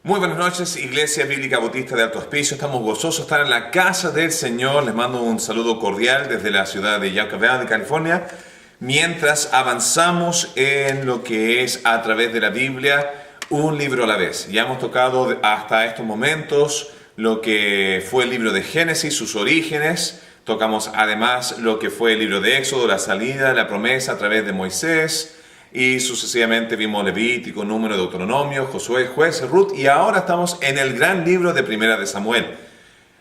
Muy buenas noches, Iglesia Bíblica Bautista de Alto Hospicio. Estamos gozosos de estar en la casa del Señor. Les mando un saludo cordial desde la ciudad de Yucca Valley, California. Mientras avanzamos en lo que es a través de la Biblia, un libro a la vez. Ya hemos tocado hasta estos momentos lo que fue el libro de Génesis, sus orígenes. Tocamos además lo que fue el libro de Éxodo, la salida, la promesa a través de Moisés. Y sucesivamente vimos Levítico, Número, Deuteronomio, Josué, Jueces, Ruth, y ahora estamos en el gran libro de Primera de Samuel.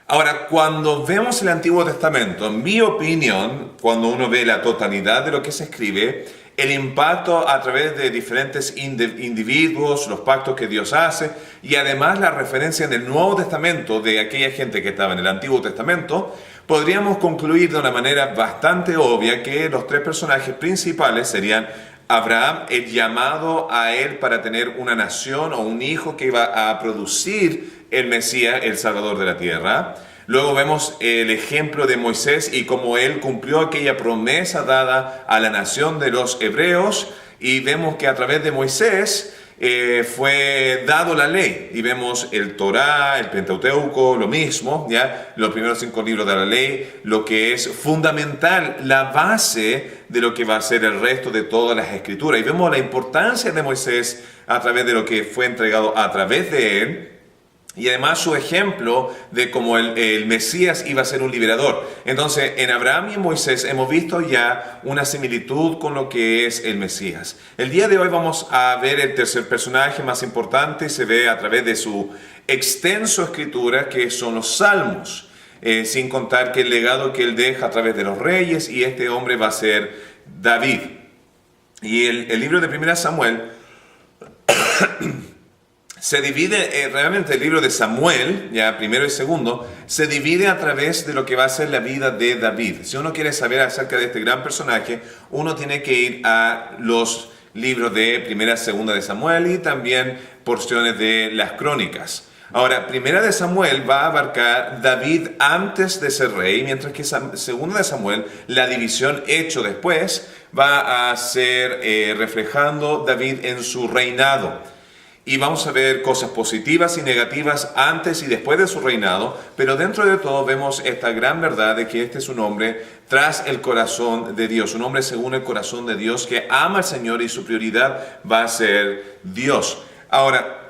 Ahora, cuando vemos el Antiguo Testamento, en mi opinión, cuando uno ve la totalidad de lo que se escribe, el impacto a través de diferentes individuos, los pactos que Dios hace, y además la referencia en el Nuevo Testamento de aquella gente que estaba en el Antiguo Testamento, podríamos concluir de una manera bastante obvia que los tres personajes principales serían Abraham, el llamado a él para tener una nación o un hijo que iba a producir el Mesías, el Salvador de la tierra. Luego vemos el ejemplo de Moisés y cómo él cumplió aquella promesa dada a la nación de los hebreos. Y vemos que a través de Moisés fue dado la ley. Y vemos el Torá, el Pentateuco, lo mismo, ¿ya? Los primeros 5 libros de la ley, lo que es fundamental, la base de lo que va a ser el resto de todas las escrituras. Y vemos la importancia de Moisés a través de lo que fue entregado a través de él. Y además su ejemplo de cómo el Mesías iba a ser un liberador. Entonces, en Abraham y en Moisés hemos visto ya una similitud con lo que es el Mesías. El día de hoy vamos a ver el tercer personaje más importante. Se ve a través de su extenso escritura, que son los Salmos. Sin contar que el legado que él deja a través de los reyes, y este hombre va a ser David. Y el libro de Primera Samuel se divide, realmente el libro de Samuel, ya primero y segundo, se divide a través de lo que va a ser la vida de David. Si uno quiere saber acerca de este gran personaje, uno tiene que ir a los libros de Primera, Segunda de Samuel y también porciones de las Crónicas. Ahora, Primera de Samuel va a abarcar David antes de ser rey, mientras que Segunda de Samuel, la división hecho después, va a ser reflejando David en su reinado. Y vamos a ver cosas positivas y negativas antes y después de su reinado, pero dentro de todo vemos esta gran verdad de que este es un hombre tras el corazón de Dios, un hombre según el corazón de Dios que ama al Señor y su prioridad va a ser Dios. Ahora,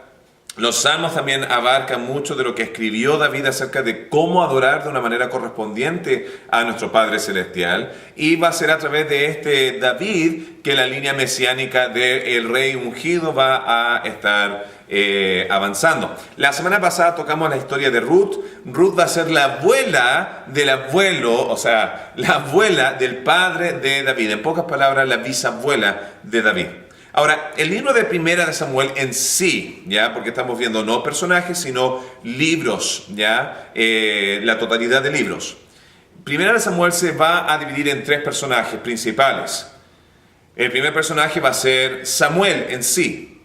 los salmos también abarcan mucho de lo que escribió David acerca de cómo adorar de una manera correspondiente a nuestro Padre Celestial. Y va a ser a través de este David que la línea mesiánica del rey ungido va a estar avanzando. La semana pasada tocamos la historia de Ruth. Ruth va a ser la abuela del abuelo, o sea, la abuela del padre de David. En pocas palabras, la bisabuela de David. Ahora, el libro de Primera de Samuel en sí, ¿ya? Porque estamos viendo no personajes, sino libros, ¿ya? La totalidad de libros. Primera de Samuel se va a dividir en 3 personajes principales. El primer personaje va a ser Samuel en sí.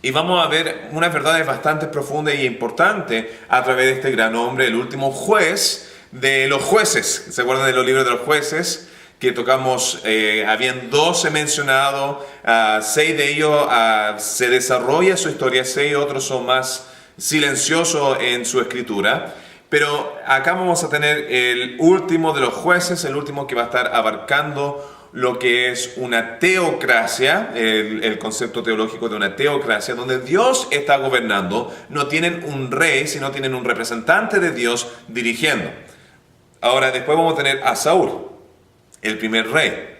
Y vamos a ver unas verdades bastante profundas y importantes a través de este gran hombre, el último juez de los jueces. ¿Se acuerdan de los libros de los jueces? Que tocamos, habían 12 mencionados, 6 de ellos se desarrolla su historia, 6 otros son más silenciosos en su escritura. Pero acá vamos a tener el último de los jueces, el último que va a estar abarcando lo que es una teocracia, el concepto teológico de una teocracia, donde Dios está gobernando, no tienen un rey, sino tienen un representante de Dios dirigiendo. Ahora, después vamos a tener a Saúl, el primer rey.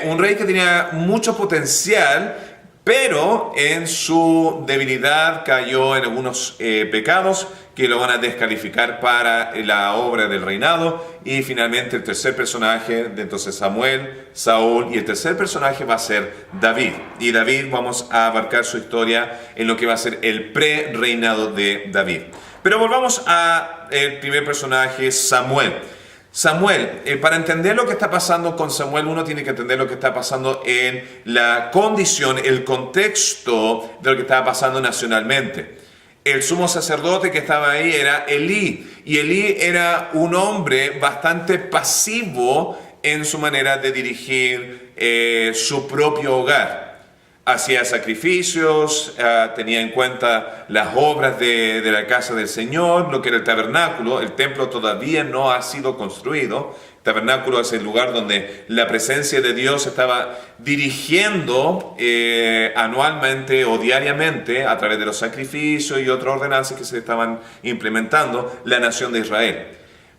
Un rey que tenía mucho potencial, pero en su debilidad cayó en algunos pecados que lo van a descalificar para la obra del reinado. Y finalmente el tercer personaje, de entonces Samuel, Saúl, y el tercer personaje va a ser David. Y David vamos a abarcar su historia en lo que va a ser el pre-reinado de David. Pero volvamos al primer personaje, Samuel. Samuel, para entender lo que está pasando con Samuel, uno tiene que entender lo que está pasando en la condición, el contexto de lo que estaba pasando nacionalmente. El sumo sacerdote que estaba ahí era Elí, y Elí era un hombre bastante pasivo en su manera de dirigir su propio hogar. hacía sacrificios, tenía en cuenta las obras de la casa del Señor, lo que era el tabernáculo. El templo todavía no ha sido construido. El tabernáculo es el lugar donde la presencia de Dios estaba dirigiendo anualmente o diariamente, a través de los sacrificios y otras ordenanzas que se estaban implementando, la nación de Israel.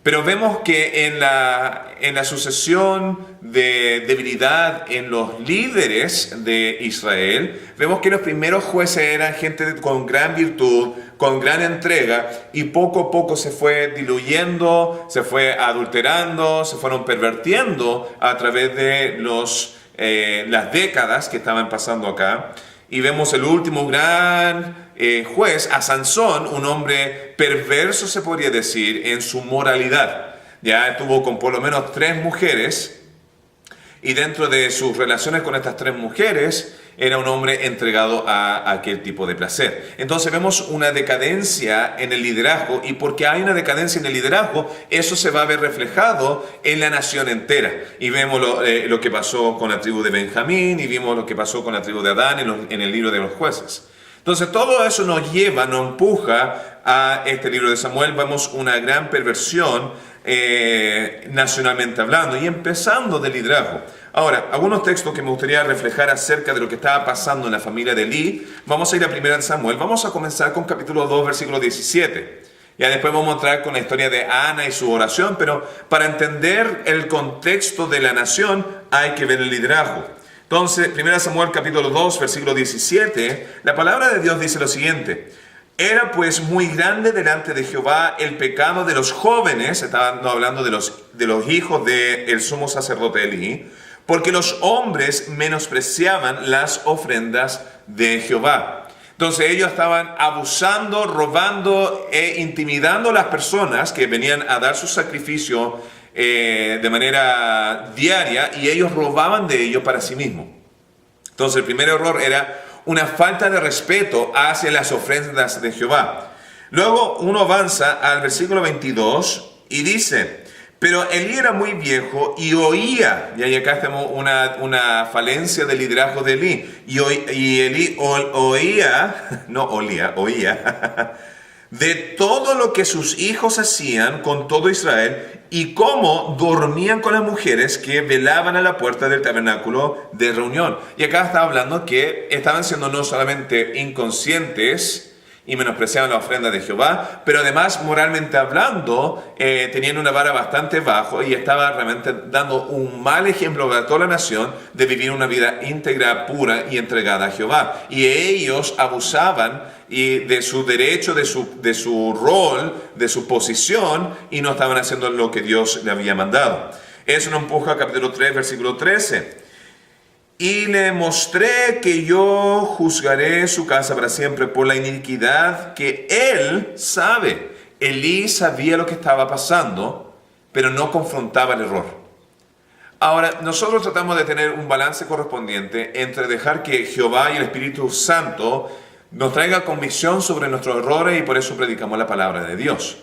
Pero vemos que en la sucesión de debilidad en los líderes de Israel, vemos que los primeros jueces eran gente con gran virtud, con gran entrega, y poco a poco se fue diluyendo, se fue adulterando, se fueron pervirtiendo a través de las décadas que estaban pasando acá. Y vemos el último gran juez, a Sansón, un hombre perverso, se podría decir, en su moralidad. Ya estuvo con por lo menos 3 mujeres, y dentro de sus relaciones con estas 3 mujeres, era un hombre entregado a aquel tipo de placer. Entonces vemos una decadencia en el liderazgo, y porque hay una decadencia en el liderazgo, eso se va a ver reflejado en la nación entera. Y vemos lo que pasó con la tribu de Benjamín, y vimos lo que pasó con la tribu de Adán en el libro de los jueces. Entonces todo eso nos empuja a este libro de Samuel. Vemos una gran perversión nacionalmente hablando, y empezando del liderazgo. Ahora, algunos textos que me gustaría reflejar acerca de lo que estaba pasando en la familia de Elí. Vamos a ir a 1 Samuel. Vamos a comenzar con capítulo 2, versículo 17. Ya después vamos a entrar con la historia de Ana y su oración, pero para entender el contexto de la nación hay que ver el liderazgo. Entonces, 1 Samuel capítulo 2, versículo 17, la palabra de Dios dice lo siguiente: era pues muy grande delante de Jehová el pecado de los jóvenes, estaban hablando de los hijos del sumo sacerdote Elí, porque los hombres menospreciaban las ofrendas de Jehová. Entonces ellos estaban abusando, robando e intimidando a las personas que venían a dar su sacrificio de manera diaria, y ellos robaban de ellos para sí mismos. Entonces el primer error era una falta de respeto hacia las ofrendas de Jehová. Luego uno avanza al versículo 22 y dice: pero Elí era muy viejo y oía, y acá tenemos una falencia del liderazgo de Elí, y Elí oía de todo lo que sus hijos hacían con todo Israel, y cómo dormían con las mujeres que velaban a la puerta del tabernáculo de reunión. Y acá está hablando que estaban siendo no solamente inconscientes y menospreciaban la ofrenda de Jehová, pero además, moralmente hablando, tenían una vara bastante baja, y estaba realmente dando un mal ejemplo para toda la nación de vivir una vida íntegra, pura y entregada a Jehová. Y ellos abusaban de su derecho, de su rol, de su posición, y no estaban haciendo lo que Dios le había mandado. Eso nos empuja a capítulo 3, versículo 13. Y le mostré que yo juzgaré su casa para siempre por la iniquidad que él sabe. Elí sabía lo que estaba pasando, pero no confrontaba el error. Ahora, nosotros tratamos de tener un balance correspondiente entre dejar que Jehová y el Espíritu Santo nos traiga convicción sobre nuestros errores, y por eso predicamos la palabra de Dios.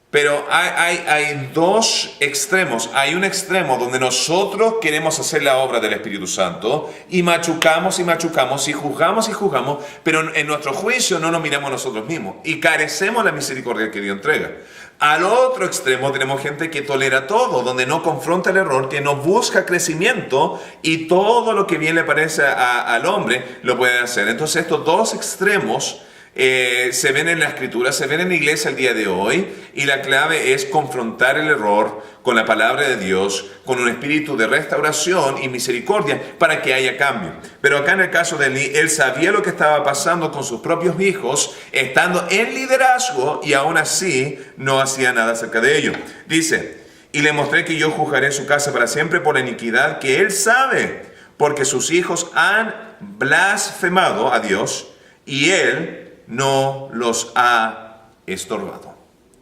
Pero hay 2 extremos. Hay un extremo donde nosotros queremos hacer la obra del Espíritu Santo, y machucamos y machucamos y juzgamos, pero en nuestro juicio no nos miramos nosotros mismos y carecemos de la misericordia que Dios entrega. Al otro extremo tenemos gente que tolera todo, donde no confronta el error, que no busca crecimiento, y todo lo que bien le parece al hombre lo puede hacer. Entonces estos 2 extremos se ven en la Escritura, se ven en la iglesia el día de hoy, y la clave es confrontar el error con la palabra de Dios, con un espíritu de restauración y misericordia para que haya cambio. Pero acá en el caso de Elí, él sabía lo que estaba pasando con sus propios hijos, estando en liderazgo, y aún así no hacía nada acerca de ello. Dice: y le mostré que yo juzgaré su casa para siempre por la iniquidad que él sabe, porque sus hijos han blasfemado a Dios, y él no los ha estorbado.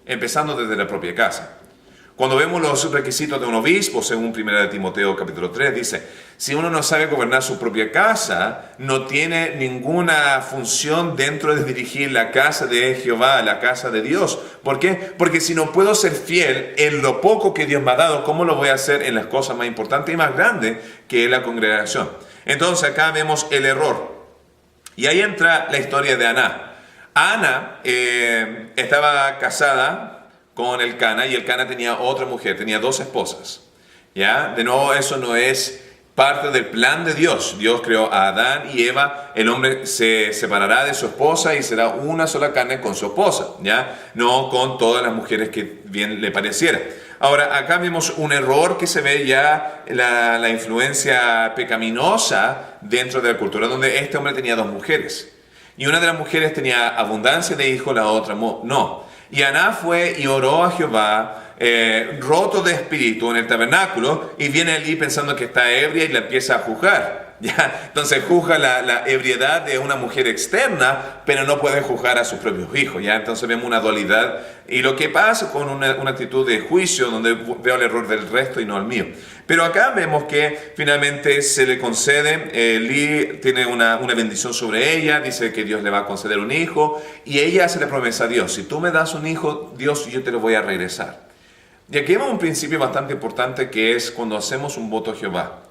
Empezando desde la propia casa. Cuando vemos los requisitos de un obispo, según 1 Timoteo capítulo 3, dice: si uno no sabe gobernar su propia casa, no tiene ninguna función dentro de dirigir la casa de Jehová, la casa de Dios. ¿Por qué? Porque si no puedo ser fiel en lo poco que Dios me ha dado, ¿cómo lo voy a hacer en las cosas más importantes y más grandes, que es la congregación? Entonces acá vemos el error. Y ahí entra la historia de Aná. Ana estaba casada con el Cana y el Cana tenía otra mujer, tenía 2 esposas. ¿Ya? De nuevo, eso no es parte del plan de Dios. Dios creó a Adán y Eva. El hombre se separará de su esposa y será una sola carne con su esposa, ¿ya? No con todas las mujeres que bien le pareciera. Ahora, acá vemos un error que se ve ya, la influencia pecaminosa dentro de la cultura, donde este hombre tenía 2 mujeres. Y una de las mujeres tenía abundancia de hijos, la otra no. Y Aná fue y oró a Jehová, roto de espíritu en el tabernáculo, y viene Elí pensando que está ebria y la empieza a juzgar. ¿Ya? Entonces juzga la ebriedad de una mujer externa, pero no puede juzgar a sus propios hijos. ¿Ya? Entonces vemos una dualidad. Y lo que pasa con una actitud de juicio, donde veo el error del resto y no el mío. Pero acá vemos que finalmente se le concede, Elí tiene una bendición sobre ella, dice que Dios le va a conceder un hijo, y ella hace la promesa a Dios: si tú me das un hijo, Dios, yo te lo voy a regresar. Y aquí vemos un principio bastante importante, que es cuando hacemos un voto a Jehová.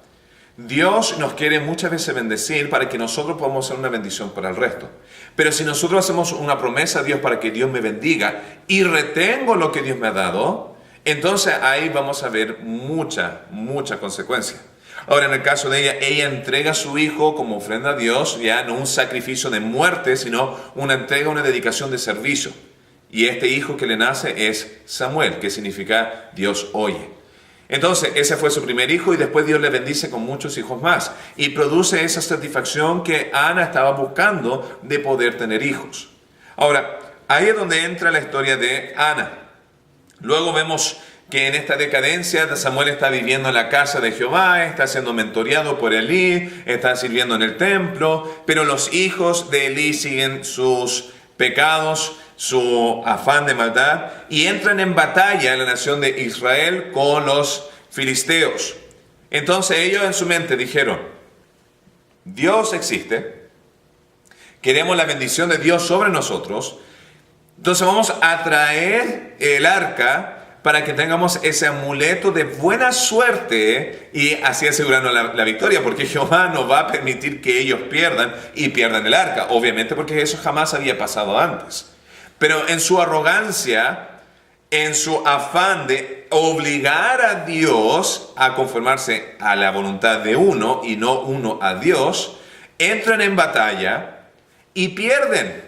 Dios nos quiere muchas veces bendecir para que nosotros podamos ser una bendición para el resto. Pero si nosotros hacemos una promesa a Dios para que Dios me bendiga y retengo lo que Dios me ha dado, entonces ahí vamos a ver mucha consecuencia. Ahora, en el caso de ella entrega a su hijo como ofrenda a Dios, ya no un sacrificio de muerte, sino una entrega, una dedicación de servicio. Y este hijo que le nace es Samuel, que significa Dios oye. Entonces, ese fue su primer hijo, y después Dios le bendice con muchos hijos más. Y produce esa satisfacción que Ana estaba buscando de poder tener hijos. Ahora, ahí es donde entra la historia de Ana. Luego vemos que en esta decadencia Samuel está viviendo en la casa de Jehová, está siendo mentoreado por Elí, está sirviendo en el templo, pero los hijos de Elí siguen sus pecados, su afán de maldad, y entran en batalla en la nación de Israel con los filisteos. Entonces ellos en su mente dijeron: Dios existe, queremos la bendición de Dios sobre nosotros, entonces vamos a traer el arca para que tengamos ese amuleto de buena suerte y así asegurarnos la victoria, porque Jehová no va a permitir que ellos pierdan el arca, obviamente, porque eso jamás había pasado antes. Pero en su arrogancia, en su afán de obligar a Dios a conformarse a la voluntad de uno y no uno a Dios, entran en batalla y pierden.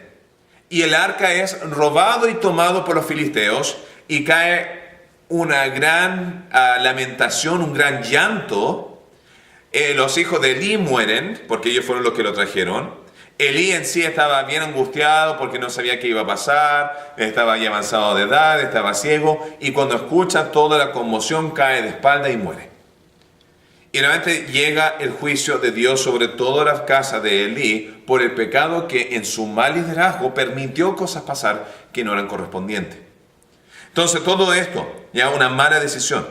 Y el arca es robado y tomado por los filisteos, y cae una gran lamentación, un gran llanto. Los hijos de Elí mueren, porque ellos fueron los que lo trajeron. Elí en sí estaba bien angustiado porque no sabía qué iba a pasar, estaba ya avanzado de edad, estaba ciego, y cuando escucha toda la conmoción cae de espalda y muere. Y realmente llega el juicio de Dios sobre toda la casa de Elí por el pecado que en su mal liderazgo permitió cosas pasar que no eran correspondientes. Entonces todo esto, ya una mala decisión.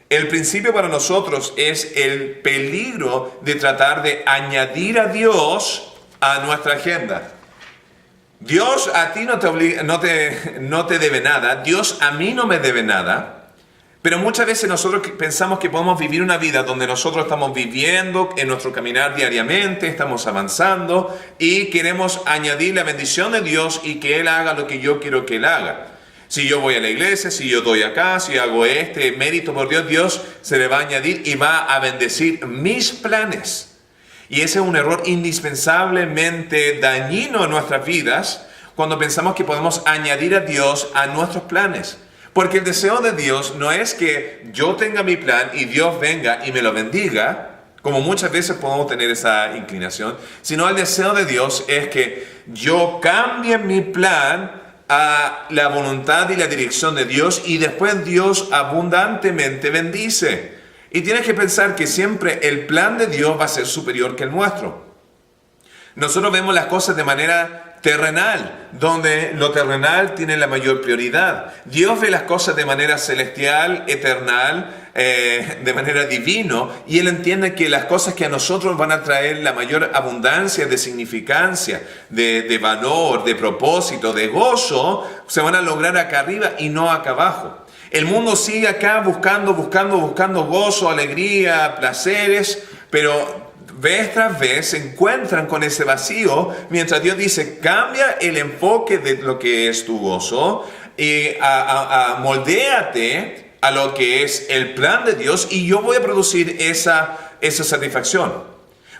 El principio para nosotros es el peligro de tratar de añadir a Dios a nuestra agenda. Dios a ti no te debe nada, Dios a mí no me debe nada, pero muchas veces nosotros pensamos que podemos vivir una vida donde nosotros estamos viviendo en nuestro caminar diariamente, estamos avanzando y queremos añadir la bendición de Dios y que Él haga lo que yo quiero que Él haga. Si yo voy a la iglesia, si yo doy acá, si hago este mérito por Dios, Dios se le va a añadir y va a bendecir mis planes. Y ese es un error indispensablemente dañino en nuestras vidas cuando pensamos que podemos añadir a Dios a nuestros planes. Porque el deseo de Dios no es que yo tenga mi plan y Dios venga y me lo bendiga, como muchas veces podemos tener esa inclinación, sino el deseo de Dios es que yo cambie mi plan a la voluntad y la dirección de Dios, y después Dios abundantemente bendice. Y tienes que pensar que siempre el plan de Dios va a ser superior que el nuestro. Nosotros vemos las cosas de manera terrenal, donde lo terrenal tiene la mayor prioridad. Dios ve las cosas de manera celestial, eternal, de manera divino, y Él entiende que las cosas que a nosotros van a traer la mayor abundancia de significancia, de valor, de propósito, de gozo, se van a lograr acá arriba y no acá abajo. El mundo sigue acá buscando gozo, alegría, placeres, pero vez tras vez se encuentran con ese vacío, mientras Dios dice, cambia el enfoque de lo que es tu gozo y moldéate a lo que es el plan de Dios y yo voy a producir esa satisfacción.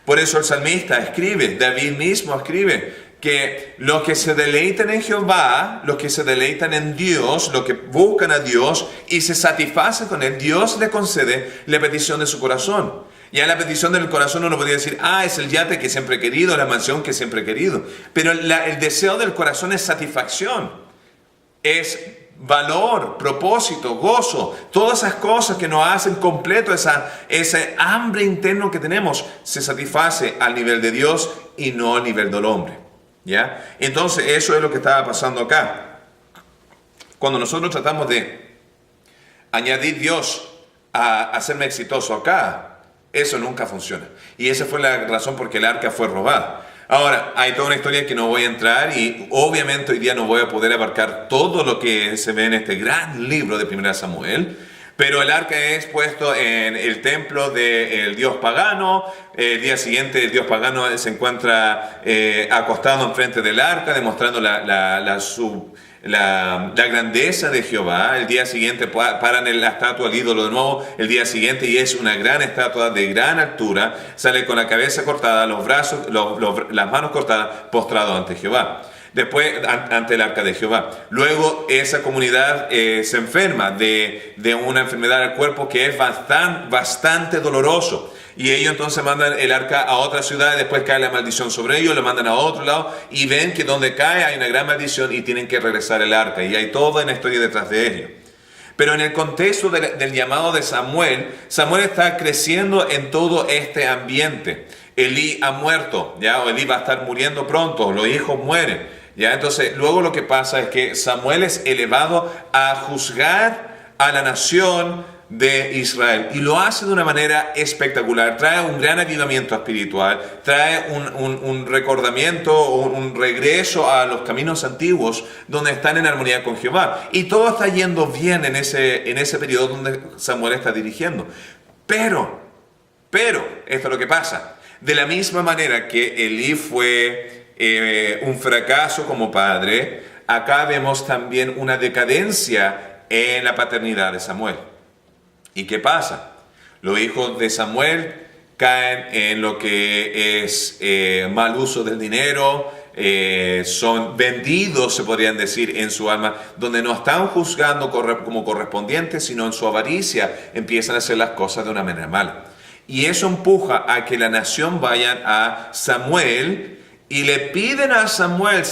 Por eso el salmista escribe, David mismo escribe, que los que se deleitan en Jehová, los que se deleitan en Dios, los que buscan a Dios y se satisfacen con Él, Dios le concede la petición de su corazón. Ya la petición del corazón uno podría decir, es el yate que siempre he querido, la mansión que siempre he querido. Pero el deseo del corazón es satisfacción, es valor, propósito, gozo. Todas esas cosas que nos hacen completo, ese hambre interno que tenemos, se satisface al nivel de Dios y no al nivel del hombre. ¿Ya? Entonces eso es lo que estaba pasando acá. Cuando nosotros tratamos de añadir Dios a hacerme exitoso acá, eso nunca funciona. Y esa fue la razón por que el arca fue robada. Ahora, hay toda una historia que no voy a entrar y obviamente hoy día no voy a poder abarcar todo lo que se ve en este gran libro de 1 Samuel. Pero el arca es puesto en el templo del dios pagano. El día siguiente el dios pagano se encuentra acostado enfrente del arca, demostrando la grandeza de Jehová. El día siguiente paran la estatua al ídolo de nuevo. El día siguiente, y es una gran estatua de gran altura, sale con la cabeza cortada, los brazos, las manos cortadas, postrado ante Jehová. Después ante el arca de Jehová. Luego esa comunidad se enferma de una enfermedad del cuerpo que es bastante doloroso. Y ellos entonces mandan el arca a otra ciudad, y después cae la maldición sobre ellos, lo mandan a otro lado y ven que donde cae hay una gran maldición y tienen que regresar el arca. Y hay toda una historia detrás de ello. Pero en el contexto del llamado de Samuel, Samuel está creciendo en todo este ambiente. Elí ha muerto, o Elí va a estar muriendo pronto, los hijos mueren. Entonces, luego lo que pasa es que Samuel es elevado a juzgar a la nación de Israel y lo hace de una manera espectacular. Trae un gran avivamiento espiritual, trae un recordamiento, un regreso a los caminos antiguos donde están en armonía con Jehová. Y todo está yendo bien en ese periodo donde Samuel está dirigiendo. Pero, esto es lo que pasa. De la misma manera que Elí fue un fracaso como padre, acá vemos también una decadencia en la paternidad de Samuel. ¿Y qué pasa? Los hijos de Samuel caen en lo que es mal uso del dinero, son vendidos, se podrían decir, en su alma, donde no están juzgando como correspondientes, sino en su avaricia empiezan a hacer las cosas de una manera mala. Y eso empuja a que la nación vaya a Samuel y le piden a Samuel,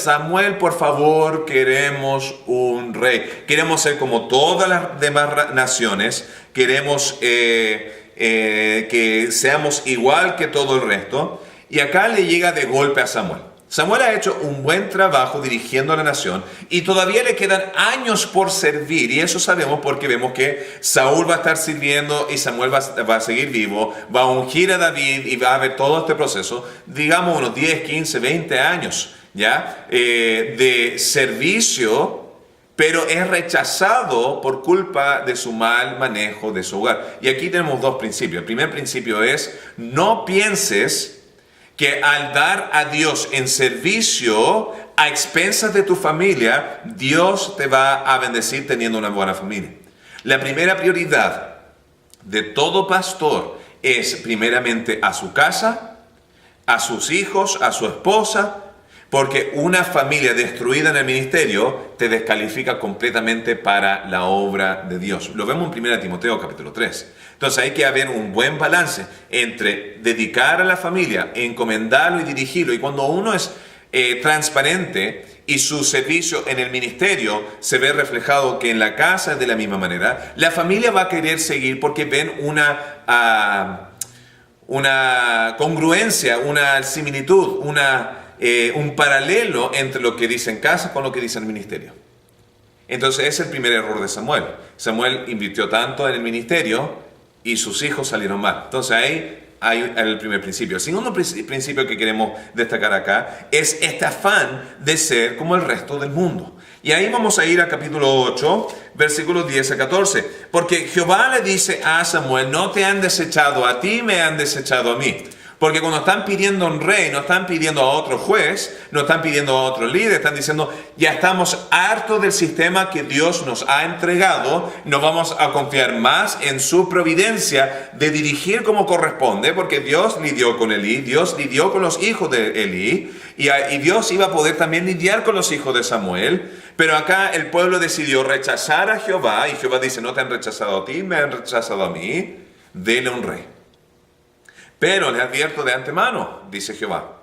por favor, queremos un rey. Queremos ser como todas las demás naciones. Queremos que seamos igual que todo el resto. Y acá le llega de golpe a Samuel. Samuel ha hecho un buen trabajo dirigiendo a la nación y todavía le quedan años por servir. Y eso sabemos porque vemos que Saúl va a estar sirviendo y Samuel va a seguir vivo, va a ungir a David y va a haber todo este proceso, digamos unos 10, 15, 20 años de servicio, pero es rechazado por culpa de su mal manejo de su hogar. Y aquí tenemos dos principios. El primer principio es, no pienses que al dar a Dios en servicio a expensas de tu familia, Dios te va a bendecir teniendo una buena familia. La primera prioridad de todo pastor es primeramente a su casa, a sus hijos, a su esposa, porque una familia destruida en el ministerio te descalifica completamente para la obra de Dios. Lo vemos en 1 Timoteo capítulo 3. Entonces hay que haber un buen balance entre dedicar a la familia, encomendarlo y dirigirlo. Y cuando uno es transparente y su servicio en el ministerio se ve reflejado que en la casa es de la misma manera, la familia va a querer seguir porque ven una congruencia, una similitud, un paralelo entre lo que dice en casa con lo que dice en el ministerio. Entonces ese es el primer error de Samuel. Samuel invirtió tanto en el ministerio y sus hijos salieron mal. Entonces ahí hay el primer principio. El segundo principio que queremos destacar acá es este afán de ser como el resto del mundo. Y ahí vamos a ir al capítulo 8, versículos 10 a 14. Porque Jehová le dice a Samuel, no te han desechado a ti, me han desechado a mí. Porque cuando están pidiendo un rey, no están pidiendo a otro juez, no están pidiendo a otro líder, están diciendo, ya estamos hartos del sistema que Dios nos ha entregado, nos vamos a confiar más en su providencia de dirigir como corresponde, porque Dios lidió con Elí, Dios lidió con los hijos de Elí, y Dios iba a poder también lidiar con los hijos de Samuel. Pero acá el pueblo decidió rechazar a Jehová, y Jehová dice, no te han rechazado a ti, me han rechazado a mí, dele un rey. Pero les advierto de antemano, dice Jehová,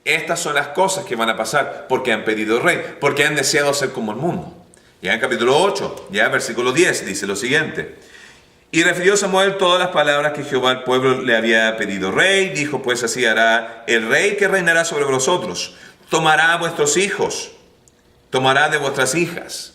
estas son las cosas que van a pasar porque han pedido rey, porque han deseado ser como el mundo. Ya en capítulo 8, ya versículo 10, dice lo siguiente. Y refirió Samuel todas las palabras que Jehová al pueblo le había pedido rey. Dijo, pues así hará el rey que reinará sobre vosotros. Tomará a vuestros hijos, tomará de vuestras hijas.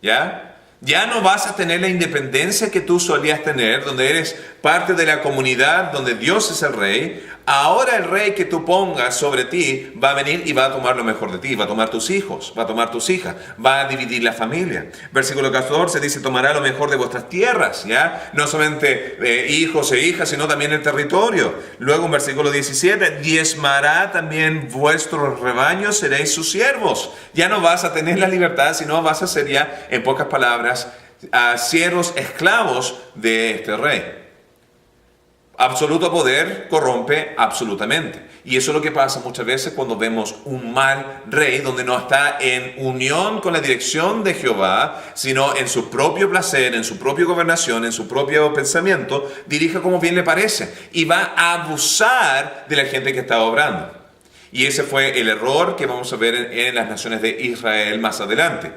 ¿Ya? Ya no vas a tener la independencia que tú solías tener, donde eres parte de la comunidad, donde Dios es el rey. Ahora el rey que tú pongas sobre ti va a venir y va a tomar lo mejor de ti, va a tomar tus hijos, va a tomar tus hijas, va a dividir la familia. Versículo 14 dice, tomará lo mejor de vuestras tierras, ¿ya? No solamente hijos e hijas, sino también el territorio. Luego en versículo 17, diezmará también vuestros rebaños, seréis sus siervos. Ya no vas a tener la libertad, sino vas a ser ya, en pocas palabras, siervos esclavos de este rey. Absoluto poder corrompe absolutamente. Y eso es lo que pasa muchas veces cuando vemos un mal rey donde no está en unión con la dirección de Jehová, sino en su propio placer, en su propia gobernación, en su propio pensamiento, dirige como bien le parece y va a abusar de la gente que está obrando. Y ese fue el error que vamos a ver en las naciones de Israel más adelante.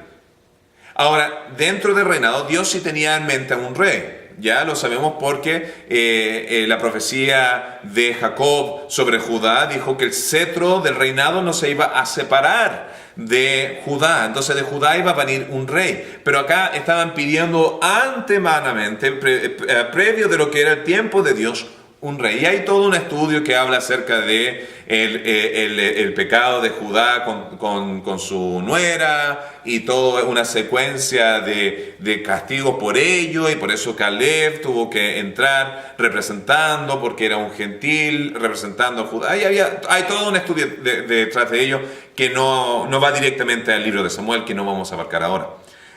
Ahora, dentro del reinado, Dios sí tenía en mente a un rey. Ya lo sabemos porque la profecía de Jacob sobre Judá dijo que el cetro del reinado no se iba a separar de Judá. Entonces de Judá iba a venir un rey. Pero acá estaban pidiendo antemanamente, previo de lo que era el tiempo de Dios, un rey. Y hay todo un estudio que habla acerca de el pecado de Judá con su nuera y toda una secuencia de castigos por ello, y por eso Caleb tuvo que entrar representando, porque era un gentil representando a Judá. Hay todo un estudio detrás de ello que no va directamente al libro de Samuel, que no vamos a abarcar ahora.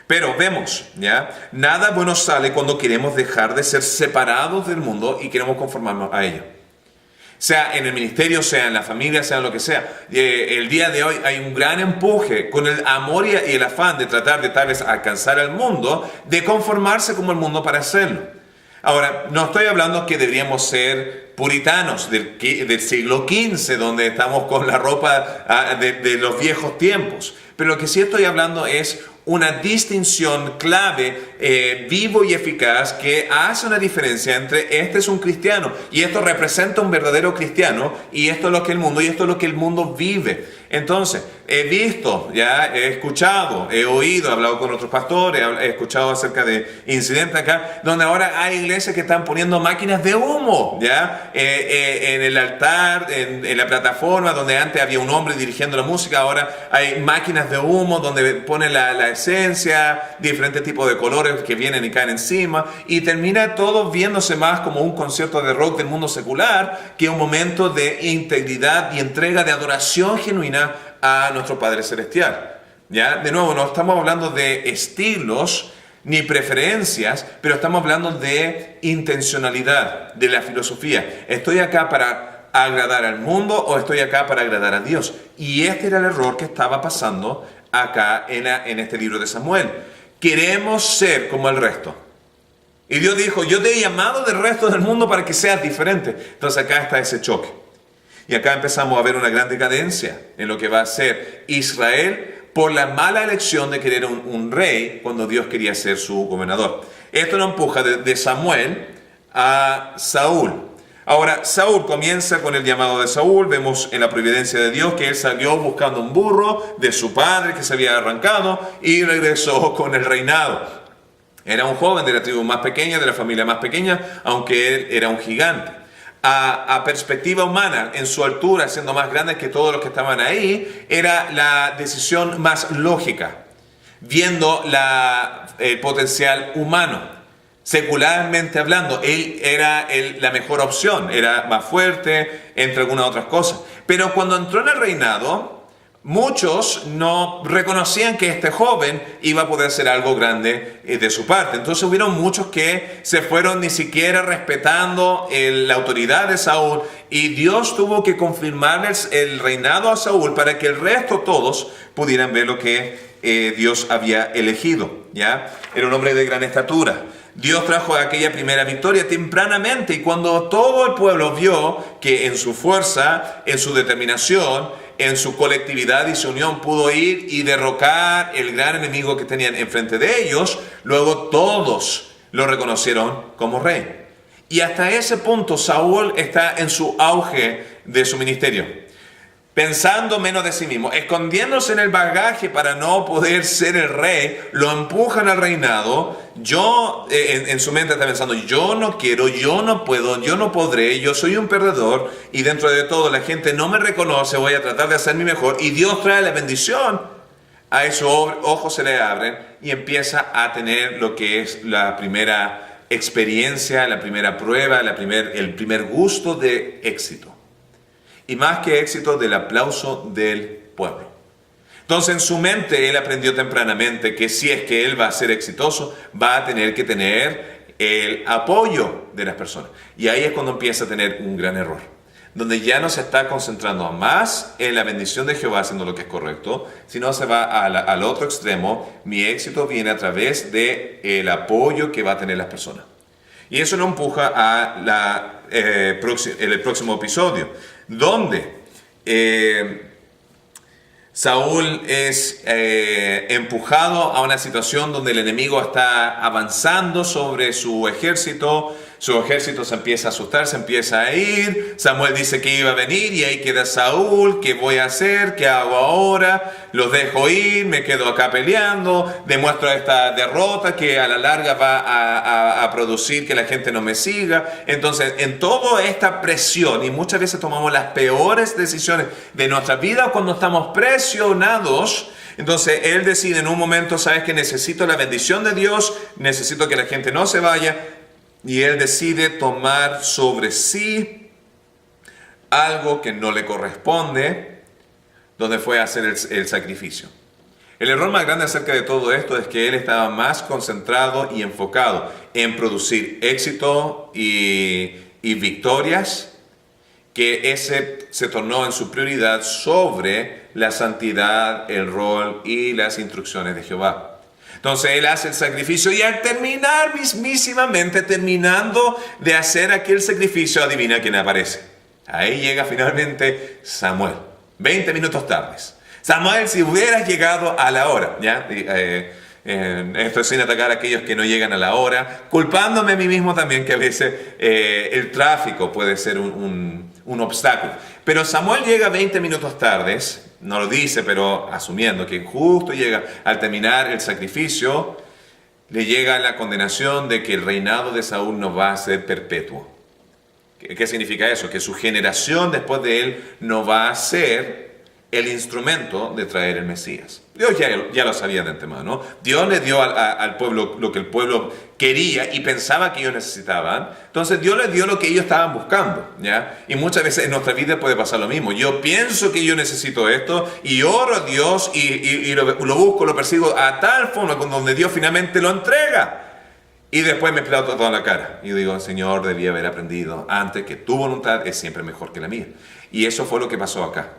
Pero vemos, ¿ya? Nada bueno sale cuando queremos dejar de ser separados del mundo y queremos conformarnos a ello. Sea en el ministerio, sea en la familia, sea en lo que sea. El día de hoy hay un gran empuje con el amor y el afán de tratar de tal vez alcanzar al mundo, de conformarse como el mundo para hacerlo. Ahora, no estoy hablando que deberíamos ser puritanos del siglo XV, donde estamos con la ropa de los viejos tiempos. Pero lo que sí estoy hablando es una distinción clave, vivo y eficaz, que hace una diferencia entre este es un cristiano y esto representa un verdadero cristiano, y esto es lo que el mundo, y esto es lo que el mundo vive. Entonces, he visto, ya he escuchado, he oído, he hablado con otros pastores, he escuchado acerca de incidentes acá, donde ahora hay iglesias que están poniendo máquinas de humo, ya en el altar, en la plataforma donde antes había un hombre dirigiendo la música, ahora hay máquinas de humo donde ponen la esencia, diferentes tipos de colores que vienen y caen encima, y termina todo viéndose más como un concierto de rock del mundo secular que un momento de integridad y entrega de adoración genuina a nuestro Padre Celestial. ¿Ya? De nuevo, no estamos hablando de estilos ni preferencias, pero estamos hablando de intencionalidad, de la filosofía. ¿Estoy acá para agradar al mundo o estoy acá para agradar a Dios? Y este era el error que estaba pasando acá en este libro de Samuel. Queremos ser como el resto. Y Dios dijo, yo te he llamado del resto del mundo para que seas diferente. Entonces acá está ese choque. Y acá empezamos a ver una gran decadencia en lo que va a ser Israel por la mala elección de querer un rey cuando Dios quería ser su gobernador. Esto lo empuja de Samuel a Saúl. Ahora, Saúl comienza con el llamado de Saúl. Vemos en la providencia de Dios que él salió buscando un burro de su padre que se había arrancado y regresó con el reinado. Era un joven de la tribu más pequeña, de la familia más pequeña, aunque él era un gigante. A perspectiva humana, en su altura, siendo más grande que todos los que estaban ahí, era la decisión más lógica, viendo el potencial humano. Secularmente hablando, él era la mejor opción, era más fuerte, entre algunas otras cosas. Pero cuando entró en el reinado, muchos no reconocían que este joven iba a poder ser algo grande de su parte. Entonces hubieron muchos que se fueron ni siquiera respetando la autoridad de Saúl, y Dios tuvo que confirmarles el reinado a Saúl para que el resto todos pudieran ver lo que Dios había elegido. ¿Ya? Era un hombre de gran estatura. Dios trajo aquella primera victoria tempranamente, y cuando todo el pueblo vio que en su fuerza, en su determinación, en su colectividad y su unión pudo ir y derrocar el gran enemigo que tenían enfrente de ellos, luego todos lo reconocieron como rey. Y hasta ese punto Saúl está en su auge de su ministerio, pensando menos de sí mismo, escondiéndose en el bagaje para no poder ser el rey. Lo empujan al reinado. En su mente está pensando, yo no quiero, yo no puedo, yo no podré, yo soy un perdedor, y dentro de todo la gente no me reconoce, voy a tratar de hacer mi mejor, y Dios trae la bendición. A esos ojos se le abren y empieza a tener lo que es la primera experiencia, la primera prueba, el primer gusto de éxito. Y más que éxito, del aplauso del pueblo. Entonces en su mente él aprendió tempranamente que si es que él va a ser exitoso, va a tener que tener el apoyo de las personas. Y ahí es cuando empieza a tener un gran error, donde ya no se está concentrando más en la bendición de Jehová haciendo lo que es correcto, sino se va al otro extremo. Mi éxito viene a través del apoyo que va a tener las personas. Y eso nos empuja a el próximo episodio, donde Saúl es empujado a una situación donde el enemigo está avanzando sobre su ejército se empieza a asustar, se empieza a ir. Samuel dice que iba a venir y ahí queda Saúl. ¿Qué voy a hacer? ¿Qué hago ahora? Los dejo ir, me quedo acá peleando, demuestro esta derrota que a la larga va a producir que la gente no me siga. Entonces, en toda esta presión, y muchas veces tomamos las peores decisiones de nuestra vida cuando estamos presionados. Entonces él decide en un momento, sabes que necesito la bendición de Dios, necesito que la gente no se vaya. Y él decide tomar sobre sí algo que no le corresponde, donde fue a hacer el sacrificio. El error más grande acerca de todo esto es que él estaba más concentrado y enfocado en producir éxito y victorias, que ese se tornó en su prioridad sobre la santidad, el rol y las instrucciones de Jehová. Entonces él hace el sacrificio, y al terminar mismísimamente, terminando de hacer aquel sacrificio, adivina quién aparece. Ahí llega finalmente Samuel, 20 minutos tardes. Samuel, si hubieras llegado a la hora, ¿ya? Esto es sin atacar a aquellos que no llegan a la hora, culpándome a mí mismo también, que a veces el tráfico puede ser un obstáculo. Pero Samuel llega 20 minutos tardes. No lo dice, pero asumiendo que justo llega al terminar el sacrificio, le llega la condenación de que el reinado de Saúl no va a ser perpetuo. ¿Qué significa eso? Que su generación después de él no va a ser el instrumento de traer el Mesías. Dios ya lo sabía de antemano. Dios le dio al pueblo lo que el pueblo quería y pensaba que ellos necesitaban. Entonces Dios les dio lo que ellos estaban buscando, ¿ya? Y muchas veces en nuestra vida puede pasar lo mismo. Yo pienso que yo necesito esto y oro a Dios y lo busco, lo persigo a tal forma con donde Dios finalmente lo entrega. Y después me exploto toda la cara. Y digo, Señor, debía haber aprendido antes que tu voluntad es siempre mejor que la mía. Y eso fue lo que pasó acá.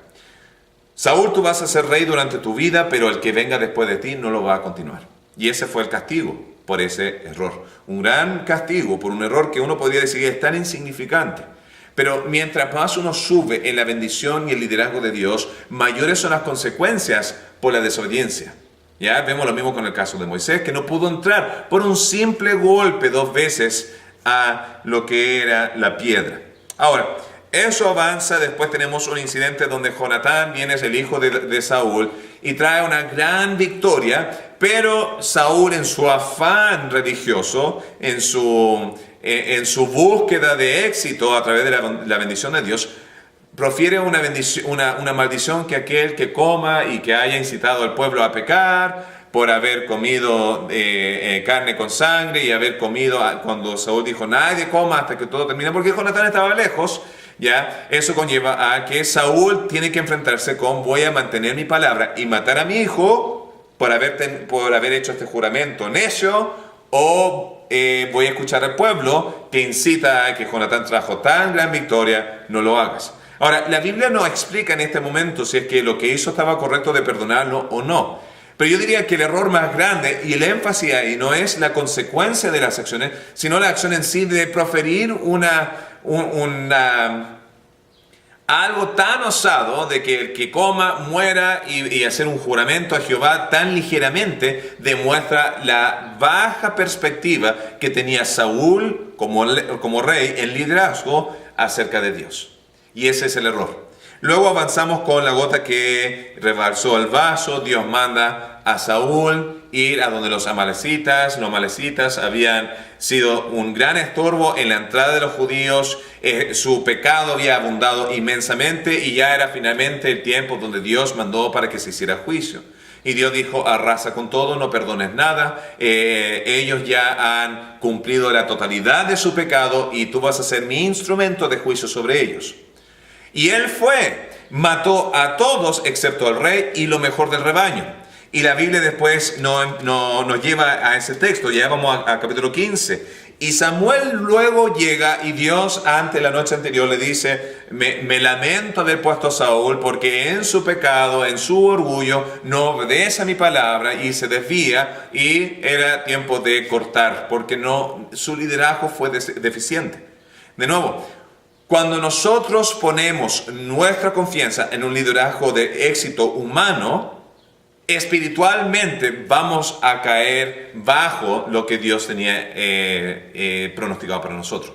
Saúl, tú vas a ser rey durante tu vida, pero el que venga después de ti no lo va a continuar. Y ese fue el castigo por ese error. Un gran castigo por un error que uno podría decir es tan insignificante. Pero mientras más uno sube en la bendición y el liderazgo de Dios, mayores son las consecuencias por la desobediencia. Ya vemos lo mismo con el caso de Moisés, que no pudo entrar por un simple golpe 2 veces a lo que era la piedra. Ahora, eso avanza. Después tenemos un incidente donde Jonatán viene, es el hijo de Saúl, y trae una gran victoria, pero Saúl, en su afán religioso, en su búsqueda de éxito a través de la bendición de Dios, profiere una maldición, que aquel que coma y que haya incitado al pueblo a pecar, por haber comido carne con sangre y haber comido cuando Saúl dijo nadie coma hasta que todo termine, porque Jonatán estaba lejos. Ya, eso conlleva a que Saúl tiene que enfrentarse con voy a mantener mi palabra y matar a mi hijo por haber hecho este juramento necio, o voy a escuchar al pueblo que incita a que Jonatán trajo tan gran victoria, no lo hagas. Ahora, la Biblia no explica en este momento si es que lo que hizo estaba correcto de perdonarlo o no. Pero yo diría que el error más grande y el énfasis ahí no es la consecuencia de las acciones, sino la acción en sí de proferir algo tan osado de que el que coma muera y hacer un juramento a Jehová tan ligeramente demuestra la baja perspectiva que tenía Saúl como rey en liderazgo acerca de Dios. Y ese es el error. Luego avanzamos con la gota que rebalsó el vaso. Dios manda a Saúl ir a donde los amalecitas. Los amalecitas habían sido un gran estorbo en la entrada de los judíos. Su pecado había abundado inmensamente y ya era finalmente el tiempo donde Dios mandó para que se hiciera juicio. Y Dios dijo, arrasa con todo, no perdones nada. Ellos ya han cumplido la totalidad de su pecado y tú vas a ser mi instrumento de juicio sobre ellos. Y él mató a todos excepto al rey y lo mejor del rebaño. Y la Biblia después nos lleva a ese texto, ya vamos a capítulo 15. Y Samuel luego llega y Dios ante la noche anterior le dice, me lamento haber puesto a Saúl porque en su pecado, en su orgullo, no obedece a mi palabra y se desvía y era tiempo de cortar porque su liderazgo fue deficiente. De nuevo, cuando nosotros ponemos nuestra confianza en un liderazgo de éxito humano, espiritualmente vamos a caer bajo lo que Dios tenía pronosticado para nosotros.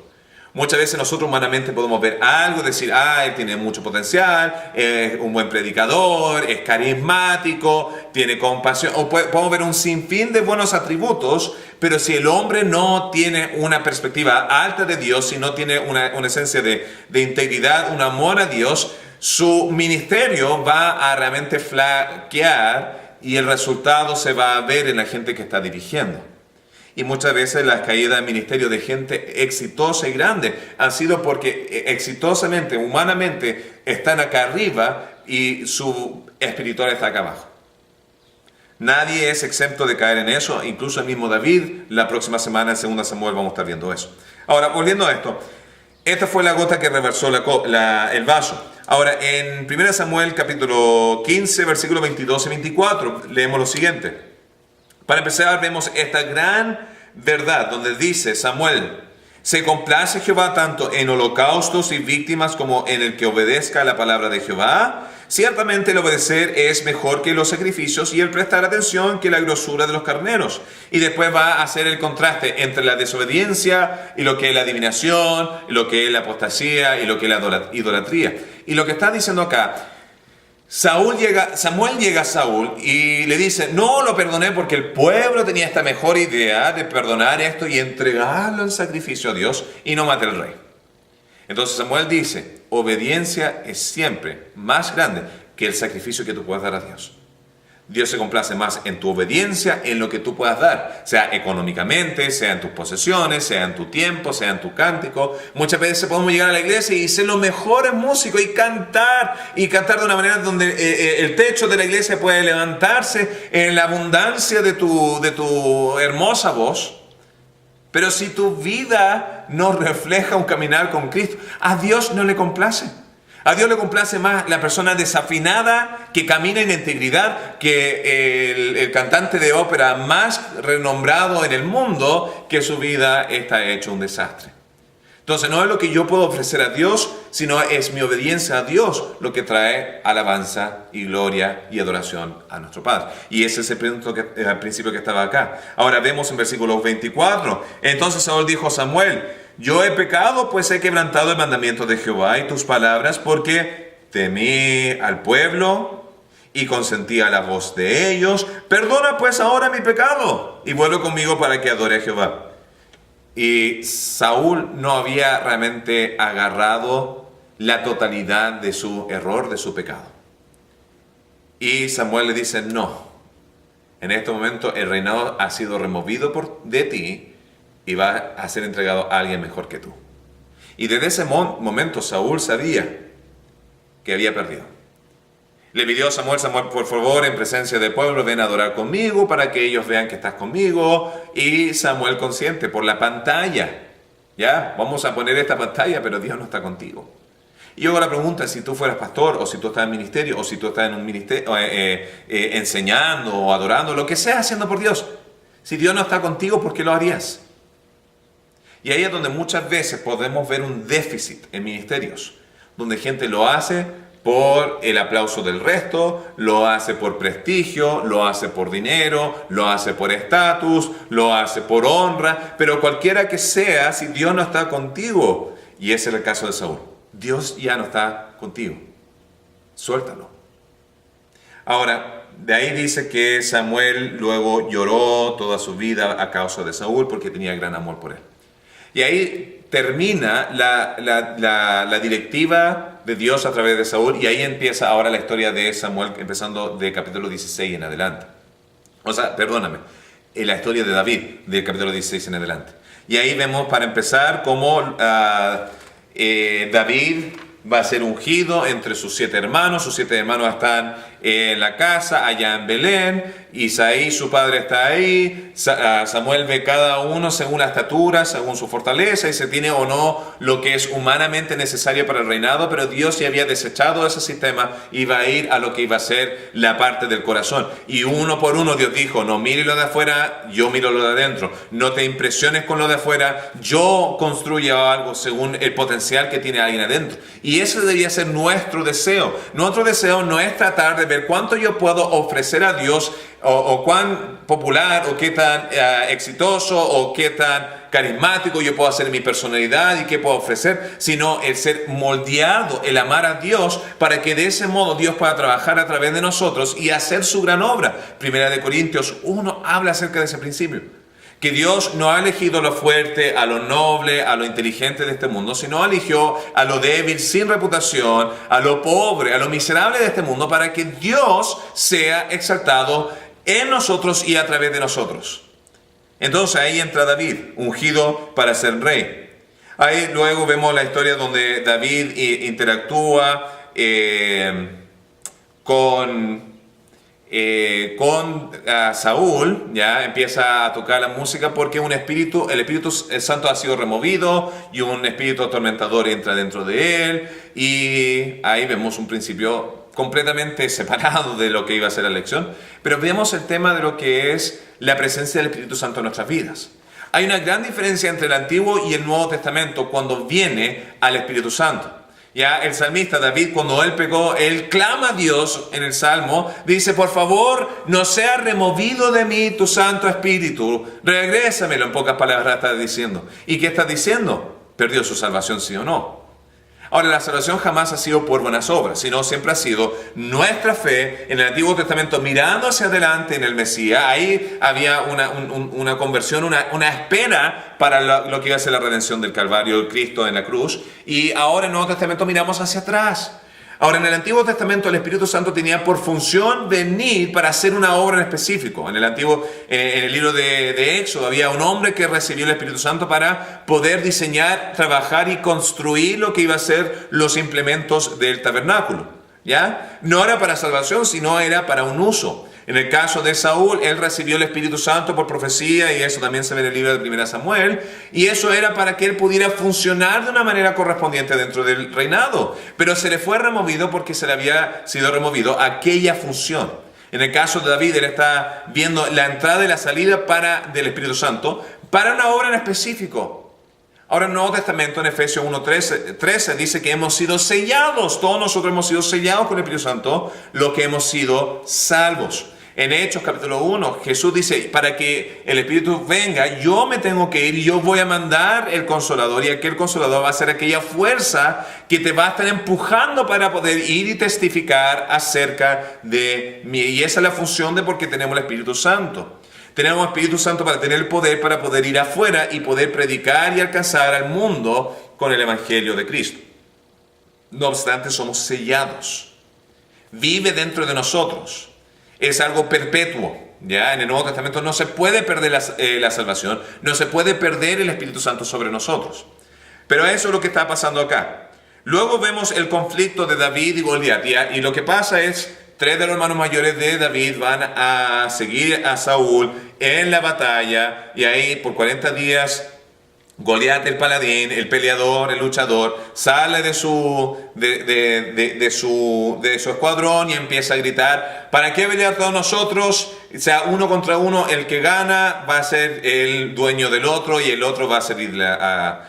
Muchas veces nosotros humanamente podemos ver algo, decir, él tiene mucho potencial, es un buen predicador, es carismático, tiene compasión, o podemos ver un sinfín de buenos atributos, pero si el hombre no tiene una perspectiva alta de Dios, si no tiene una esencia de integridad, un amor a Dios, su ministerio va a realmente flaquear y el resultado se va a ver en la gente que está dirigiendo. Y muchas veces las caídas del ministerio de gente exitosa y grande han sido porque exitosamente, humanamente, están acá arriba y su espiritual está acá abajo. Nadie es exento de caer en eso, incluso el mismo David. La próxima semana en 2 Samuel vamos a estar viendo eso. Ahora, volviendo a esto, esta fue la gota que reversó el vaso. Ahora, en 1 Samuel capítulo 15, versículos 22 y 24, leemos lo siguiente. Para empezar, vemos esta gran verdad donde dice Samuel, se complace Jehová tanto en holocaustos y víctimas como en el que obedezca a la palabra de Jehová. Ciertamente el obedecer es mejor que los sacrificios y el prestar atención que la grosura de los carneros. Y después va a hacer el contraste entre la desobediencia y lo que es la adivinación, lo que es la apostasía y lo que es la idolatría. Y lo que está diciendo acá, Samuel llega a Saúl y le dice, no lo perdoné porque el pueblo tenía esta mejor idea de perdonar esto y entregarlo en sacrificio a Dios y no maté al rey. Entonces Samuel dice, obediencia es siempre más grande que el sacrificio que tú puedas dar a Dios. Dios se complace más en tu obediencia, en lo que tú puedas dar, sea económicamente, sea en tus posesiones, sea en tu tiempo, sea en tu cántico. Muchas veces podemos llegar a la iglesia y ser los mejores músicos y cantar de una manera donde el techo de la iglesia puede levantarse en la abundancia de tu hermosa voz. Pero si tu vida no refleja un caminar con Cristo, a Dios no le complace. A Dios le complace más la persona desafinada que camina en integridad que el cantante de ópera más renombrado en el mundo, que su vida está hecho un desastre. Entonces no es lo que yo puedo ofrecer a Dios, sino es mi obediencia a Dios lo que trae alabanza y gloria y adoración a nuestro Padre. Y ese es el principio que estaba acá. Ahora vemos en versículo 24. Entonces Saúl dijo a Samuel, yo he pecado, pues he quebrantado el mandamiento de Jehová y tus palabras, porque temí al pueblo y consentí a la voz de ellos. Perdona pues ahora mi pecado y vuelve conmigo para que adore a Jehová. Y Saúl no había realmente agarrado la totalidad de su error, de su pecado. Y Samuel le dice, no, En este momento el reinado ha sido removido de ti y va a ser entregado a alguien mejor que tú. Y desde ese momento Saúl sabía que había perdido. Le pidió a Samuel, por favor, en presencia del pueblo, ven a adorar conmigo para que ellos vean que estás conmigo. Y Samuel consiente por la pantalla. Ya, vamos a poner esta pantalla, pero Dios no está contigo. Y luego la pregunta, si tú fueras pastor, o si tú estás en ministerio, o si tú estás en un ministerio enseñando o adorando, lo que sea haciendo por Dios. Si Dios no está contigo, ¿por qué lo harías? Y ahí es donde muchas veces podemos ver un déficit en ministerios, donde gente lo hace por el aplauso del resto, lo hace por prestigio, lo hace por dinero, lo hace por estatus, lo hace por honra, pero cualquiera que sea, si Dios no está contigo, y ese era el caso de Saúl, Dios ya no está contigo, suéltalo. Ahora, de ahí dice que Samuel luego lloró toda su vida a causa de Saúl porque tenía gran amor por él. Y ahí termina la directiva de Dios a través de Saúl, y ahí empieza ahora la historia de Samuel, empezando de capítulo 16 en adelante. La historia de David, del capítulo 16 en adelante. Y ahí vemos, para empezar, cómo David va a ser ungido entre sus 7 hermanos. Sus 7 hermanos están en la casa, allá en Belén. Isaí, su padre, está ahí. Samuel ve cada uno según la estatura, según su fortaleza, y se tiene o no lo que es humanamente necesario para el reinado, pero Dios ya había desechado ese sistema y va a ir a lo que iba a ser la parte del corazón. Y uno por uno Dios dijo, no mire lo de afuera, yo miro lo de adentro. No te impresiones con lo de afuera, yo construyo algo según el potencial que tiene alguien adentro. Y ese debería ser nuestro deseo. Nuestro deseo no es tratar de ver cuánto yo puedo ofrecer a Dios, o cuán popular, o qué tan exitoso, o qué tan carismático yo puedo hacer en mi personalidad y qué puedo ofrecer, sino el ser moldeado, el amar a Dios, para que de ese modo Dios pueda trabajar a través de nosotros y hacer su gran obra. Primera de Corintios 1 habla acerca de ese principio. Que Dios no ha elegido lo fuerte, a lo noble, a lo inteligente de este mundo, sino eligió a lo débil, sin reputación, a lo pobre, a lo miserable de este mundo, para que Dios sea exaltado en nosotros y a través de nosotros. Entonces ahí entra David, ungido para ser rey. Ahí luego vemos la historia donde David interactúa con Saúl, ya empieza a tocar la música porque el Espíritu Santo ha sido removido y un espíritu atormentador entra dentro de él, y ahí vemos un principio completamente separado de lo que iba a ser la elección, pero vemos el tema de lo que es la presencia del Espíritu Santo en nuestras vidas. Hay una gran diferencia entre el Antiguo y el Nuevo Testamento cuando viene al Espíritu Santo. Ya el salmista David, cuando él clama a Dios en el Salmo, dice, por favor, no sea removido de mí tu Santo Espíritu, regrésamelo, en pocas palabras está diciendo. ¿Y qué está diciendo? ¿Perdió su salvación, sí o no? Ahora, la salvación jamás ha sido por buenas obras, sino siempre ha sido nuestra fe en el Antiguo Testamento, mirando hacia adelante en el Mesías. Ahí había una conversión, una espera para lo que iba a ser la redención del Calvario, el Cristo en la cruz. Y ahora en el Nuevo Testamento miramos hacia atrás. Ahora, en el Antiguo Testamento el Espíritu Santo tenía por función venir para hacer una obra en específico. En el libro de Éxodo había un hombre que recibió el Espíritu Santo para poder diseñar, trabajar y construir lo que iba a ser los implementos del tabernáculo. ¿Ya? No era para salvación, sino era para un uso. En el caso de Saúl, él recibió el Espíritu Santo por profecía, y eso también se ve en el libro de 1 Samuel, y eso era para que él pudiera funcionar de una manera correspondiente dentro del reinado, pero se le fue removido porque se le había sido removido aquella función. En el caso de David, él está viendo la entrada y la salida del Espíritu Santo para una obra en específico. Ahora, en el Nuevo Testamento, en Efesios 1:13 dice que hemos sido sellados. Todos nosotros hemos sido sellados con el Espíritu Santo, lo que hemos sido salvos. En Hechos capítulo 1, Jesús dice, para que el Espíritu venga, yo me tengo que ir y yo voy a mandar el Consolador, y aquel Consolador va a ser aquella fuerza que te va a estar empujando para poder ir y testificar acerca de mí. Y esa es la función de porque tenemos el Espíritu Santo. Tenemos el Espíritu Santo para tener el poder para poder ir afuera y poder predicar y alcanzar al mundo con el Evangelio de Cristo. No obstante, somos sellados. Vive dentro de nosotros. Es algo perpetuo. Ya en el Nuevo Testamento no se puede perder la salvación, no se puede perder el Espíritu Santo sobre nosotros. Pero eso es lo que está pasando acá. Luego vemos el conflicto de David y Goliat, y lo que pasa es, 3 de los hermanos mayores de David van a seguir a Saúl en la batalla, y ahí por 40 días Goliat, el paladín, el peleador, el luchador, sale de su escuadrón y empieza a gritar: ¿para qué pelear todos nosotros? O sea, uno contra uno, el que gana va a ser el dueño del otro y el otro va a servir al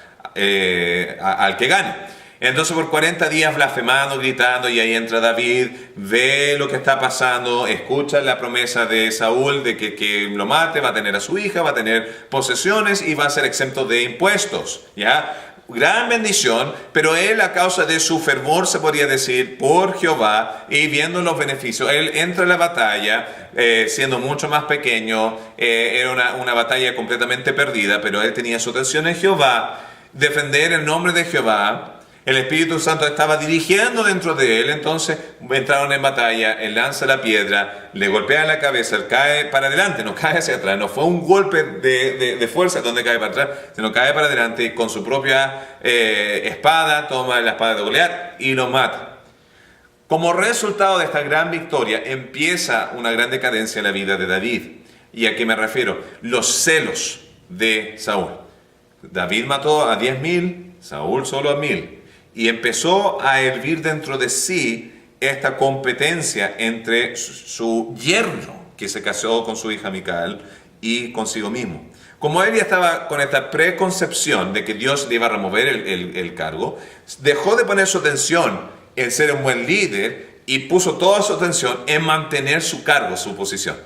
que gane. Entonces por 40 días blasfemando, gritando, y ahí entra David, ve lo que está pasando, escucha la promesa de Saúl de que lo mate, va a tener a su hija, va a tener posesiones y va a ser exento de impuestos, ¿ya? Gran bendición, pero él, a causa de su fervor, se podría decir, por Jehová, y viendo los beneficios, él entra en la batalla, siendo mucho más pequeño, era una batalla completamente perdida, pero él tenía su atención en Jehová, defender el nombre de Jehová. El Espíritu Santo estaba dirigiendo dentro de él, entonces entraron en batalla, él lanza la piedra, le golpea la cabeza, él cae para adelante, no cae hacia atrás, no fue un golpe de fuerza donde cae para atrás, sino cae para adelante y con su propia espada toma la espada de Goliat y lo mata. Como resultado de esta gran victoria empieza una gran decadencia en la vida de David. ¿Y a qué me refiero? Los celos de Saúl. David mató a 10.000, Saúl solo a 1.000. Y empezó a hervir dentro de sí esta competencia entre su yerno, que se casó con su hija Mical, y consigo mismo. Como él ya estaba con esta preconcepción de que Dios le iba a remover el cargo, dejó de poner su atención en ser un buen líder y puso toda su atención en mantener su cargo, su posición.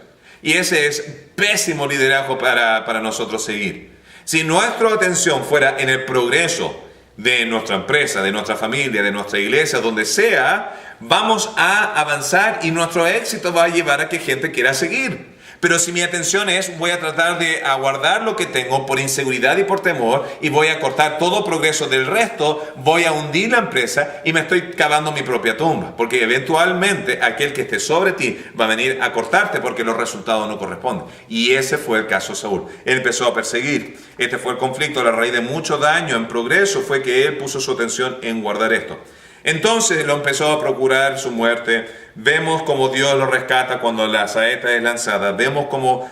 Y ese es pésimo liderazgo para nosotros seguir. Si nuestra atención fuera en el progreso de nuestra empresa, de nuestra familia, de nuestra iglesia, donde sea, vamos a avanzar y nuestro éxito va a llevar a que gente quiera seguir. Pero si mi atención es, voy a tratar de aguardar lo que tengo por inseguridad y por temor, y voy a cortar todo progreso del resto, voy a hundir la empresa y me estoy cavando mi propia tumba. Porque eventualmente aquel que esté sobre ti va a venir a cortarte porque los resultados no corresponden. Y ese fue el caso de Saúl. Él empezó a perseguir. Este fue el conflicto. La raíz de mucho daño en progreso fue que él puso su atención en guardar esto. Entonces lo empezó a procurar su muerte. Vemos como Dios lo rescata cuando la saeta es lanzada. Vemos como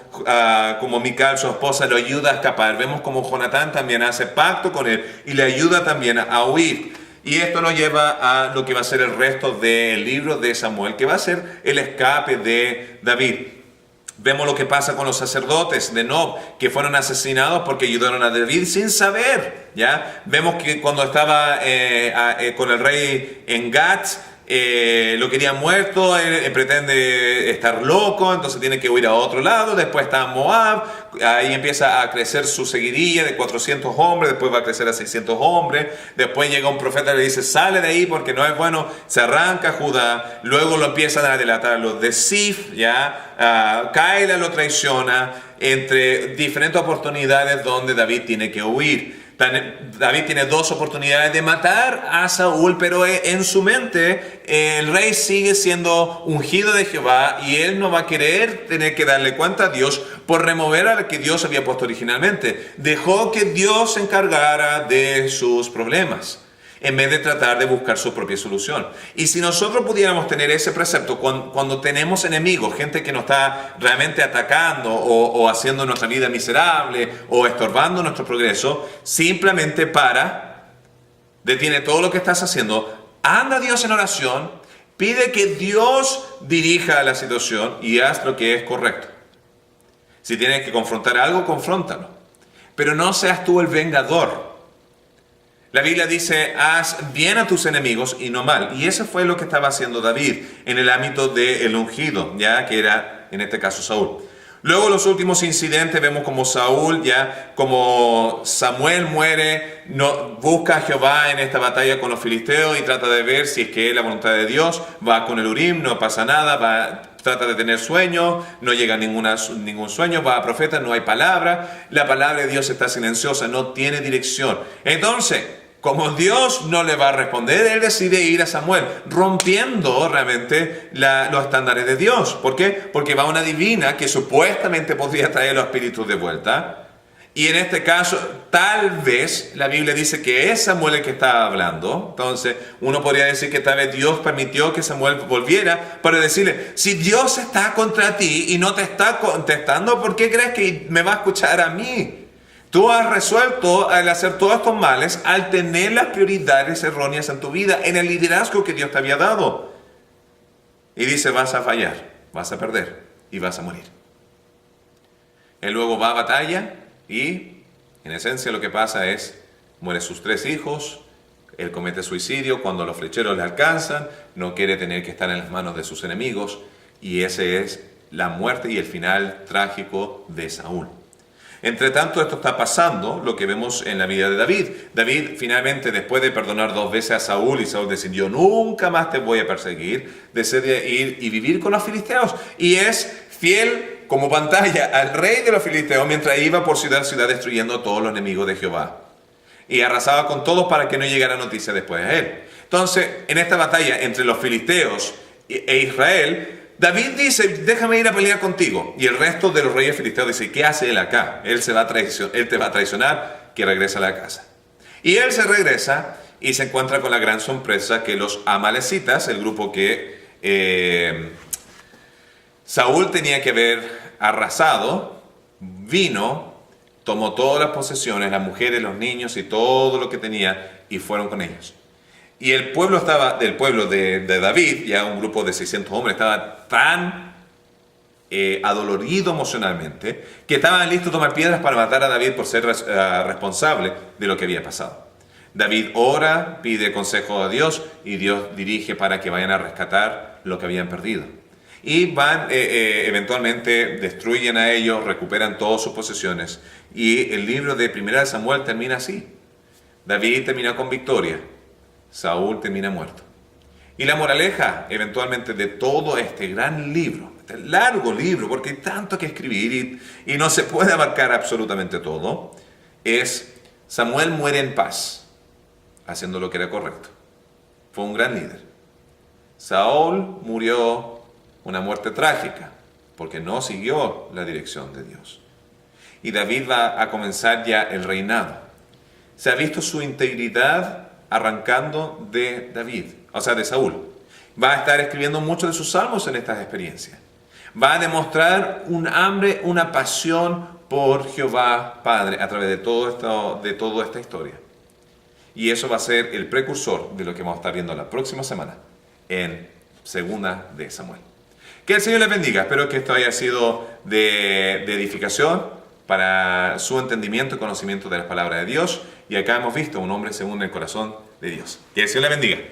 Mical, su esposa, lo ayuda a escapar. Vemos como Jonatán también hace pacto con él y le ayuda también a huir. Y esto nos lleva a lo que va a ser el resto del libro de Samuel, que va a ser el escape de David. Vemos lo que pasa con los sacerdotes de Nob, que fueron asesinados porque ayudaron a David sin saber, ¿ya? Vemos que cuando estaba con el rey en Gat, lo quería muerto, él pretende estar loco, entonces tiene que huir a otro lado. Después está Moab, ahí empieza a crecer su seguidilla de 400 hombres, después va a crecer a 600 hombres, después llega un profeta y le dice: sale de ahí porque no es bueno, se arranca Judá, luego lo empiezan a delatar los de Sif, ya, Caila lo traiciona, entre diferentes oportunidades donde David tiene que huir. David tiene 2 oportunidades de matar a Saúl, pero en su mente el rey sigue siendo ungido de Jehová y él no va a querer tener que darle cuenta a Dios por remover al que Dios había puesto originalmente. Dejó que Dios se encargara de sus problemas, en vez de tratar de buscar su propia solución. Y si nosotros pudiéramos tener ese precepto cuando tenemos enemigos, gente que nos está realmente atacando o haciendo nuestra vida miserable o estorbando nuestro progreso, simplemente detiene todo lo que estás haciendo, anda a Dios en oración, pide que Dios dirija la situación y haz lo que es correcto. Si tienes que confrontar algo, confróntalo. Pero no seas tú el vengador. La Biblia dice: haz bien a tus enemigos y no mal. Y eso fue lo que estaba haciendo David en el ámbito del ungido, ya que era en este caso Saúl. Luego los últimos incidentes vemos como Saúl, como Samuel muere, busca a Jehová en esta batalla con los filisteos y trata de ver si es que es la voluntad de Dios. Va con el Urim, no pasa nada, trata de tener sueño, no llega ningún sueño, va a profeta, no hay palabra, la palabra de Dios está silenciosa, no tiene dirección. Entonces, como Dios no le va a responder, él decide ir a Samuel, rompiendo realmente los estándares de Dios. ¿Por qué? Porque va una divina que supuestamente podría traer los espíritus de vuelta. Y en este caso, tal vez la Biblia dice que es Samuel el que estaba hablando. Entonces, uno podría decir que tal vez Dios permitió que Samuel volviera para decirle, si Dios está contra ti y no te está contestando, ¿por qué crees que me va a escuchar a mí? Tú has resuelto al hacer todos estos males, al tener las prioridades erróneas en tu vida, en el liderazgo que Dios te había dado. Y dice, vas a fallar, vas a perder y vas a morir. Él luego va a batalla. Y en esencia lo que pasa es, muere sus 3 hijos, él comete suicidio cuando los flecheros le alcanzan, no quiere tener que estar en las manos de sus enemigos, y ese es la muerte y el final trágico de Saúl. Entre tanto, esto está pasando, lo que vemos en la vida de David. David finalmente, después de perdonar 2 veces a Saúl, y Saúl decidió, nunca más te voy a perseguir, decide ir y vivir con los filisteos, y es fiel como pantalla al rey de los filisteos mientras iba por ciudad a ciudad destruyendo a todos los enemigos de Jehová. Y arrasaba con todos para que no llegara noticia después de él. Entonces, en esta batalla entre los filisteos e Israel, David dice, déjame ir a pelear contigo. Y el resto de los reyes filisteos dice, ¿qué hace él acá? Él te va a traicionar, que regrese a la casa. Y él se regresa y se encuentra con la gran sorpresa que los amalecitas, el grupo que Saúl tenía que haber arrasado, vino, tomó todas las posesiones, las mujeres, los niños y todo lo que tenía, y fueron con ellos. Y el pueblo del pueblo de David, ya un grupo de 600 hombres, estaba tan adolorido emocionalmente, que estaban listos a tomar piedras para matar a David por ser responsable de lo que había pasado. David ora, pide consejo a Dios, y Dios dirige para que vayan a rescatar lo que habían perdido. Y van, eventualmente destruyen a ellos, recuperan todas sus posesiones. Y el libro de 1 Samuel termina así. David termina con victoria, Saúl termina muerto. Y la moraleja, eventualmente, de todo este gran libro, este largo libro, porque hay tanto que escribir y no se puede abarcar absolutamente todo, es Samuel muere en paz, haciendo lo que era correcto. Fue un gran líder. Saúl murió una muerte trágica, porque no siguió la dirección de Dios. Y David va a comenzar ya el reinado. Se ha visto su integridad arrancando de David, o sea, de Saúl. Va a estar escribiendo muchos de sus salmos en estas experiencias. Va a demostrar un hambre, una pasión por Jehová Padre a través de toda esta historia. Y eso va a ser el precursor de lo que vamos a estar viendo la próxima semana en Segunda de Samuel. Que el Señor les bendiga. Espero que esto haya sido de edificación para su entendimiento y conocimiento de las palabras de Dios. Y acá hemos visto un hombre según el corazón de Dios. Que el Señor les bendiga.